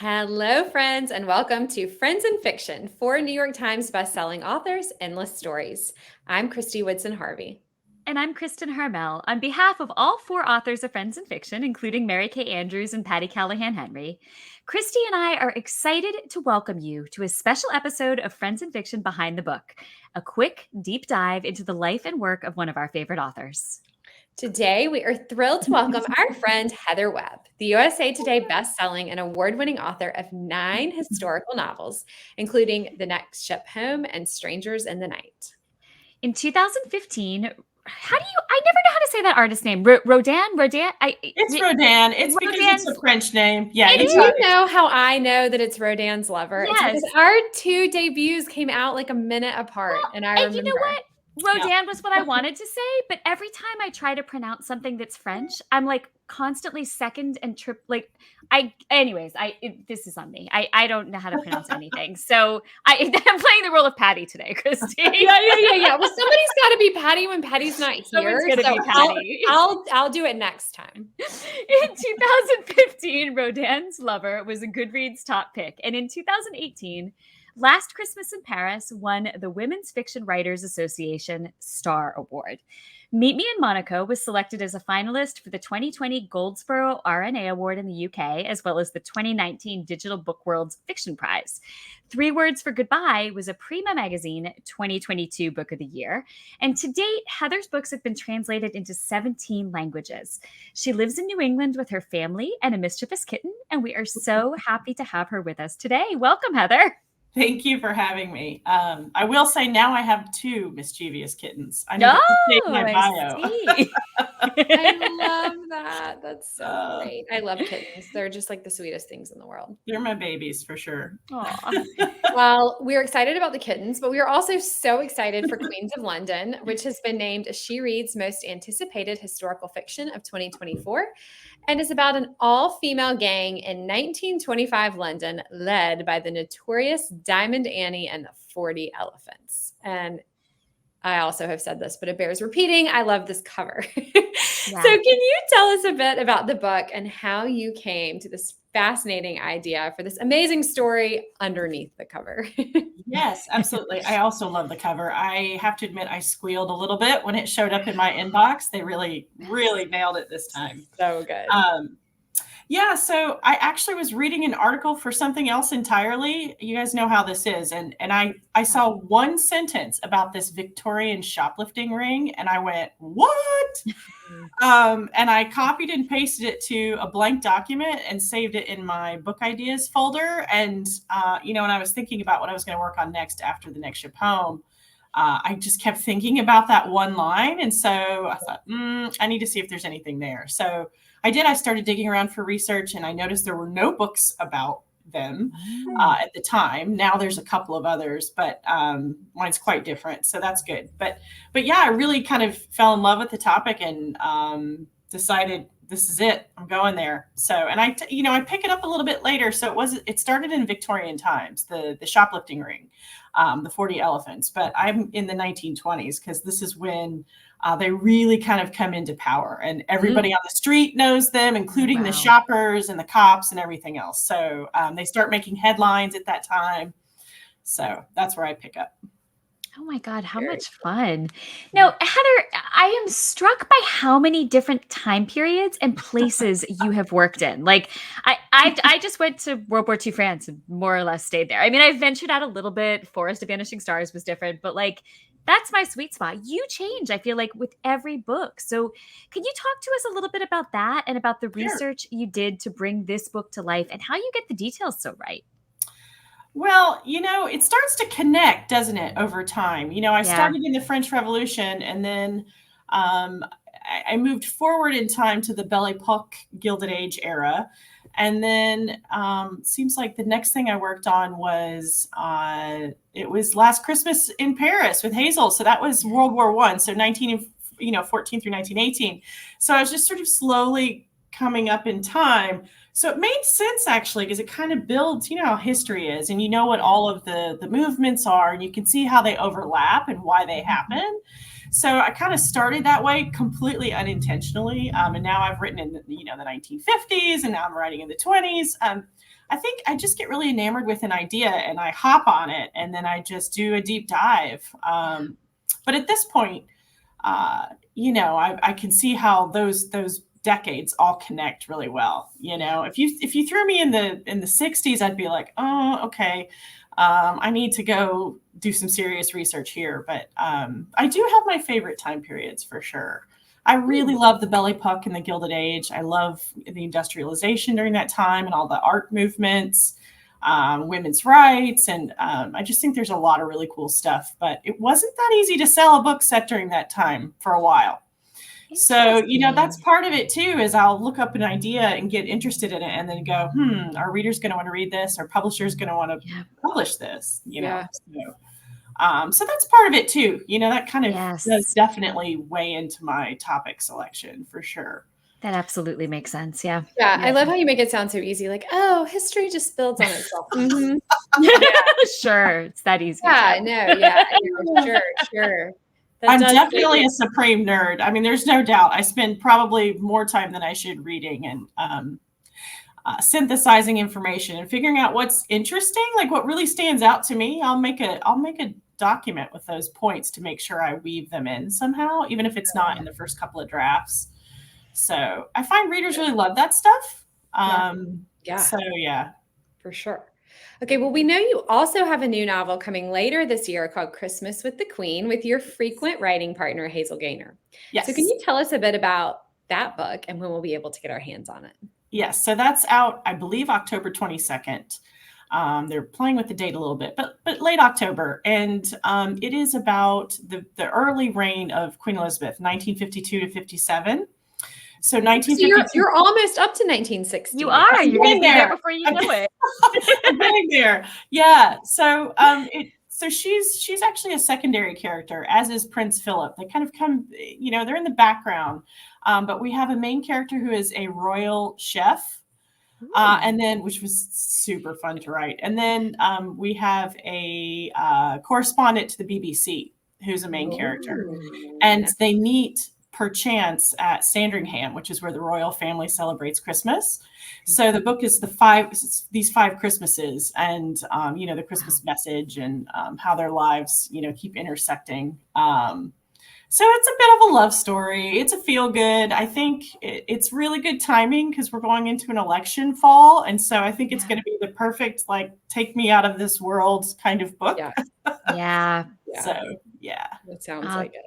Hello, friends, and welcome to Friends in Fiction, four New York Times bestselling authors, endless stories. I'm Kristy Woodson Harvey. And I'm Kristin Harmel. On behalf of all four authors of Friends in Fiction, including Mary Kay Andrews and Patti Callahan Henry, Kristy and I are excited to welcome you to a special episode of Friends in Fiction Behind the Book, a quick, deep dive into the life and work of one of our favorite authors. Today, we are thrilled to welcome our friend Heather Webb, the USA Today bestselling and award-winning author of 9 historical novels, including The Next Ship Home and Strangers in the Night. In 2015, I never know how to say that artist name. Rodin? It's Rodin. It's because it's a French name. Yeah. And do you know how I know that it's Rodin's Lover? Yes. It's because our 2 debuts came out like a minute apart. Well, and I remember. You know what? Rodin was what I wanted to say, but every time I try to pronounce something that's French, I'm like constantly second and trip. This is on me. I don't know how to pronounce anything. So I'm playing the role of Patty today, Kristy. Yeah. Well, somebody's got to be Patty when Patty's not here. Be Patty. I'll do it next time. In 2015, Rodin's Lover was a Goodreads top pick. And in 2018, Last Christmas in Paris won the Women's Fiction Writers Association Star Award. Meet Me in Monaco was selected as a finalist for the 2020 Goldsboro RNA Award in the UK, as well as the 2019 Digital Book World's Fiction Prize. 3 Words for Goodbye was a Prima Magazine 2022 Book of the Year. And to date, Heather's books have been translated into 17 languages. She lives in New England with her family and a mischievous kitten, and we are so happy to have her with us today. Welcome, Heather. Thank you for having me. I will say now I have 2 mischievous kittens. I need to update my bio. I love that. That's so great. I love kittens. They're just like the sweetest things in the world. They're my babies for sure. Well, we're excited about the kittens, but we are also so excited for Queens of London, which has been named She Reads Most Anticipated Historical Fiction of 2024. And is about an all-female gang in 1925 London led by the notorious Diamond Annie and the 40 Elephants. And I also have said this, but it bears repeating. I love this cover. So can you tell us a bit about the book and how you came to this fascinating idea for this amazing story underneath the cover? Yes, absolutely. I also love the cover. I have to admit, I squealed a little bit when it showed up in my inbox. They really, really nailed it this time. So good. Yeah, so I actually was reading an article for something else entirely. You guys know how this is. And I saw one sentence about this Victorian shoplifting ring, and I went, what? And I copied and pasted it to a blank document and saved it in my book ideas folder. And, when I was thinking about what I was going to work on next after The Next Ship Home, I just kept thinking about that one line. And so I thought, I need to see if there's anything there. So I did. I started digging around for research, and I noticed there were no books about them at the time. Now there's a couple of others, but mine's quite different. So that's good. But yeah, I really kind of fell in love with the topic and decided this is it. I'm going there. So, and I pick it up a little bit later. So it started in Victorian times, the shoplifting ring, the 40 Elephants, but I'm in the 1920s because this is when they really kind of come into power, and everybody on the street knows them, including the shoppers and the cops and everything else. So they start making headlines at that time. So that's where I pick up. Oh my God, how much fun. Now, Heather, I am struck by how many different time periods and places you have worked in. Like, I just went to World War II France and more or less stayed there. I mean, I ventured out a little bit. Forest of Vanishing Stars was different, but like, that's my sweet spot. You change, I feel like, with every book. So can you talk to us a little bit about that and about the research you did to bring this book to life and how you get the details so right? Well, it starts to connect, doesn't it, over time? I started in the French Revolution, and then I moved forward in time to the Belle Epoque Gilded Age era. And then seems like the next thing I worked on was it was Last Christmas in Paris with Hazel. So that was World War I. So 1914 through 1918. So I was just sort of slowly coming up in time. So it made sense, actually, because it kind of builds, how history is, and what all of the movements are, and you can see how they overlap and why they happen. So I kind of started that way completely unintentionally. And now I've written in the 1950s, and now I'm writing in the 20s. I think I just get really enamored with an idea and I hop on it, and then I just do a deep dive. But at this point, I can see how those decades all connect really well. If you threw me in the 60s, I'd be like, oh, okay. I need to go do some serious research here. But I do have my favorite time periods for sure. I really love the belly puck and the Gilded Age. I love the industrialization during that time and all the art movements, women's rights. And I just think there's a lot of really cool stuff. But it wasn't that easy to sell a book set during that time for a while. So, that's part of it too, is I'll look up an idea and get interested in it and then go, are readers going to want to read this? Are publishers going to want to publish this? So that's part of it too. That kind of does definitely weigh into my topic selection for sure. That absolutely makes sense. Yeah. I love how you make it sound so easy. Like, oh, history just builds on itself. Sure. It's that easy. Sure. I'm definitely a supreme nerd. I mean, there's no doubt. I spend probably more time than I should reading and synthesizing information and figuring out what's interesting, like what really stands out to me. I'll make a document with those points to make sure I weave them in somehow, even if it's not in the first couple of drafts. So I find readers really love that stuff. So for sure. Okay, well, we know you also have a new novel coming later this year called Christmas with the Queen with your frequent writing partner, Hazel Gaynor. Yes. So can you tell us a bit about that book and when we'll be able to get our hands on it? Yes, so that's out, I believe, October 22nd. They're playing with the date a little bit, but late October. And it is about the early reign of Queen Elizabeth, 1952 to 57. So 1952. So you're almost up to 1960. You are. You're getting there before you know it. I'm getting there. Yeah. So so she's actually a secondary character, as is Prince Philip. They kind of come, they're in the background. But we have a main character who is a royal chef. And then, which was super fun to write. And then we have a correspondent to the BBC who's a main character. And they meet perchance at Sandringham, which is where the royal family celebrates Christmas. So the book is these 5 Christmases and, the Christmas message and how their lives, keep intersecting. So it's a bit of a love story. It's a feel good. I think it's really good timing because we're going into an election fall. And so I think it's going to be the perfect, take me out of this world kind of book. Yeah. So, yeah. That sounds like it.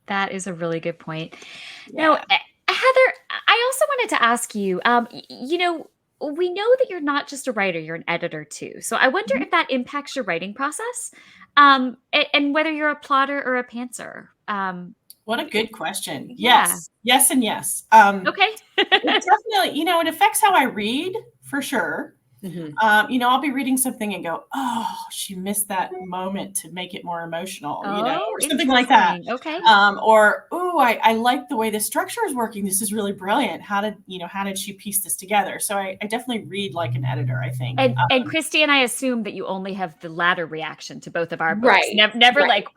That is a really good point. Now, Heather, I also wanted to ask you, we know that you're not just a writer, you're an editor too. So I wonder if that impacts your writing process and whether you're a plotter or a pantser. What a good question. Yes. Yes and yes. Okay. It definitely, it affects how I read for sure. I'll be reading something and go, oh, she missed that moment to make it more emotional, or something like that. Okay. Or, oh, I like the way the structure is working. This is really brilliant. How did she piece this together? So I definitely read like an editor, I think. And Kristy and I assume that you only have the latter reaction to both of our books. Right. Never like,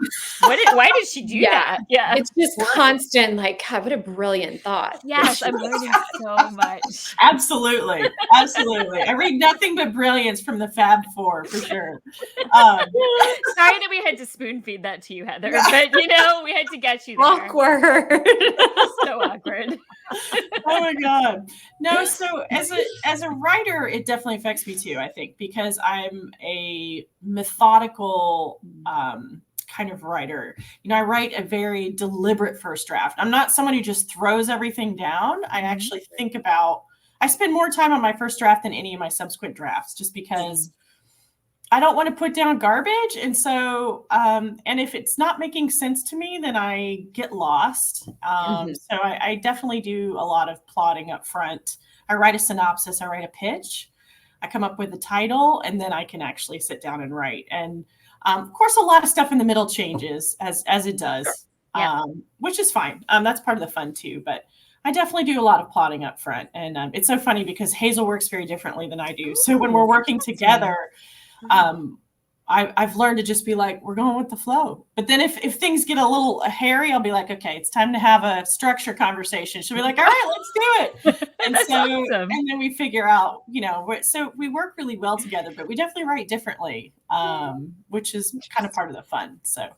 why did she do that? Yeah. It's just constant, what a brilliant thought. Yes, I'm learning so much. Absolutely. I read nothing but brilliance from the Fab Four for sure. Sorry that we had to spoon feed that to you, Heather, but we had to get you there. Awkward. So awkward. Oh my God. No, so as a writer, it definitely affects me too, I think, because I'm a methodical kind of writer. I write a very deliberate first draft. I'm not someone who just throws everything down. I actually think about, I spend more time on my first draft than any of my subsequent drafts, just because I don't want to put down garbage. And so, and if it's not making sense to me, then I get lost. So I definitely do a lot of plotting up front. I write a synopsis, I write a pitch, I come up with a title, and then I can actually sit down and write. And of course, a lot of stuff in the middle changes as it does, which is fine. That's part of the fun too. But I definitely do a lot of plotting up front. And it's so funny because Hazel works very differently than I do. So when we're working together, I've learned to just be like, we're going with the flow. But then if things get a little hairy, I'll be like, okay, it's time to have a structure conversation. She'll be like, all right, let's do it. And That's so, awesome. and then we figure out, so we work really well together, but we definitely write differently, which is kind of part of the fun. So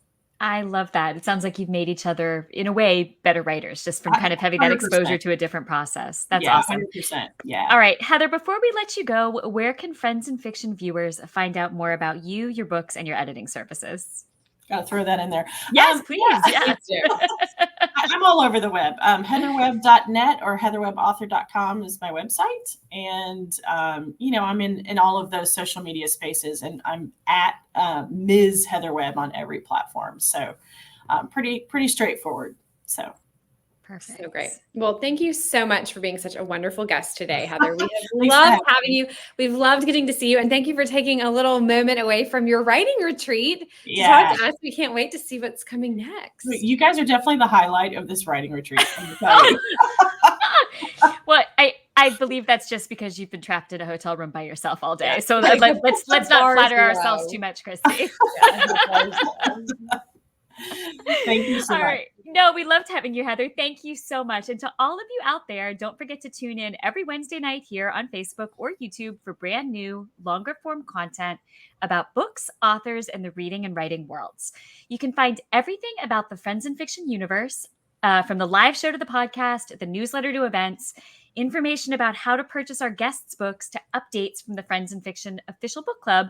I love that. It sounds like you've made each other, in a way, better writers, just from kind of having that 100%. exposure to a different process. That's Yeah, awesome. 100%. Yeah. All right, Heather, before we let you go, where can Friends and Fiction viewers find out more about you, your books, and your editing services? Got to throw that in there. Yes, please. Yeah. I'm all over the web. Heatherwebb.net or heatherwebbauthor.com is my website. And, I'm in all of those social media spaces, and I'm at Ms. Heather Webb on every platform. So pretty straightforward. So. Perfect. So great. Well, thank you so much for being such a wonderful guest today, Heather. We have loved having you. We've loved getting to see you. And thank you for taking a little moment away from your writing retreat to talk to us. We can't wait to see what's coming next. You guys are definitely the highlight of this writing retreat. Well, I believe that's just because you've been trapped in a hotel room by yourself all day. Yeah. So let's not flatter ourselves too much, Kristy. Thank you so much. Right. No, we loved having you, Heather. Thank you so much. And to all of you out there, don't forget to tune in every Wednesday night here on Facebook or YouTube for brand new, longer form content about books, authors, and the reading and writing worlds. You can find everything about the Friends and Fiction universe, from the live show to the podcast, the newsletter to events, information about how to purchase our guests' books to updates from the Friends and Fiction official book club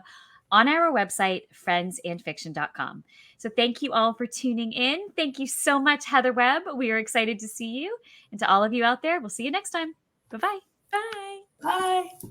on our website, friendsandfiction.com. So thank you all for tuning in. Thank you so much, Heather Webb. We are excited to see you. And to all of you out there, we'll see you next time. Bye-bye. Bye. Bye.